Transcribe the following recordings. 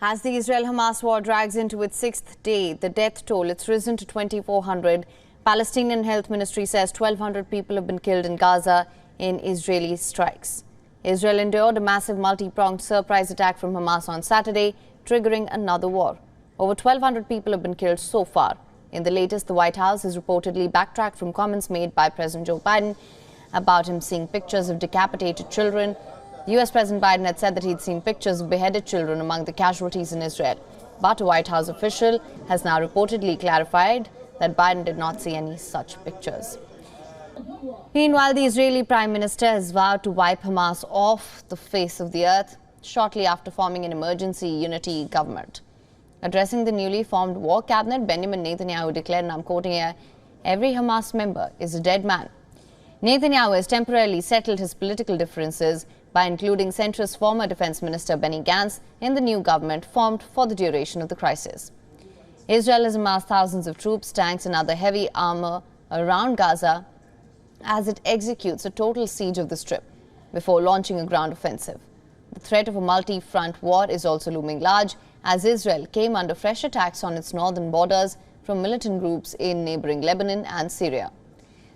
As the Israel-Hamas war drags into its sixth day, the death toll has risen to 2,400. Palestinian Health Ministry says 1,200 people have been killed in Gaza in Israeli strikes. Israel endured a massive multi-pronged surprise attack from Hamas on Saturday, triggering another war. Over 1,200 people have been killed so far. In the latest, the White House has reportedly backtracked from comments made by President Joe Biden about him seeing pictures of decapitated children. US President Biden had said that he'd seen pictures of beheaded children among the casualties in Israel. But a White House official has now reportedly clarified that Biden did not see any such pictures. Meanwhile, the Israeli Prime Minister has vowed to wipe Hamas off the face of the earth shortly after forming an emergency unity government. Addressing the newly formed war cabinet, Benjamin Netanyahu declared, and I'm quoting here, "Every Hamas member is a dead man." Netanyahu has temporarily settled his political differences by including centrist former Defense Minister Benny Gantz in the new government formed for the duration of the crisis. Israel has amassed thousands of troops, tanks and other heavy armor around Gaza as it executes a total siege of the Strip before launching a ground offensive. The threat of a multi-front war is also looming large as Israel came under fresh attacks on its northern borders from militant groups in neighboring Lebanon and Syria.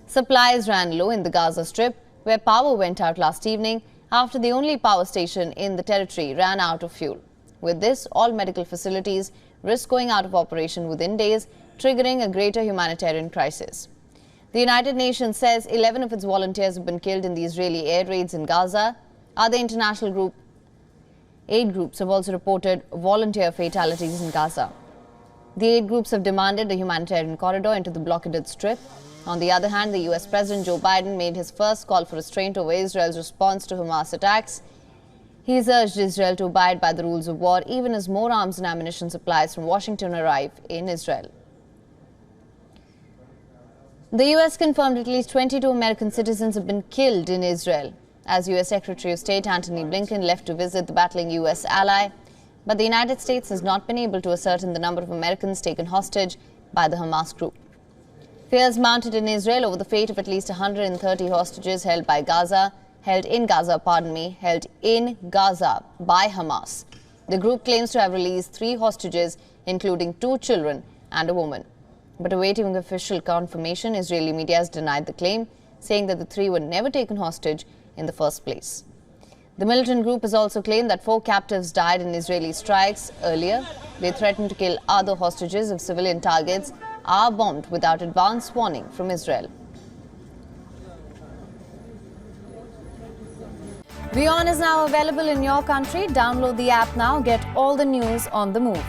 Supplies ran low in the Gaza Strip, where power went out last evening after the only power station in the territory ran out of fuel. With this, all medical facilities risk going out of operation within days, triggering a greater humanitarian crisis. The United Nations says 11 of its volunteers have been killed in the Israeli air raids in Gaza. Other international aid groups have also reported volunteer fatalities in Gaza. The aid groups have demanded a humanitarian corridor into the blockaded Strip. On the other hand, the US President Joe Biden made his first call for restraint over Israel's response to Hamas attacks. He's urged Israel to abide by the rules of war, even as more arms and ammunition supplies from Washington arrive in Israel. The US confirmed at least 22 American citizens have been killed in Israel, as US Secretary of State Antony Blinken left to visit the battling US ally. But the United States has not been able to ascertain the number of Americans taken hostage by the Hamas group. Fears mounted in Israel over the fate of at least 130 hostages held in Gaza by Hamas. The group claims to have released 3 hostages, including 2 children and a woman. But awaiting official confirmation, Israeli media has denied the claim, saying that the 3 were never taken hostage in the first place. The militant group has also claimed that 4 captives died in Israeli strikes earlier. They threatened to kill other hostages if civilian targets are bombed without advance warning from Israel. WION is now available in your country. Download the app now. Get all the news on the move.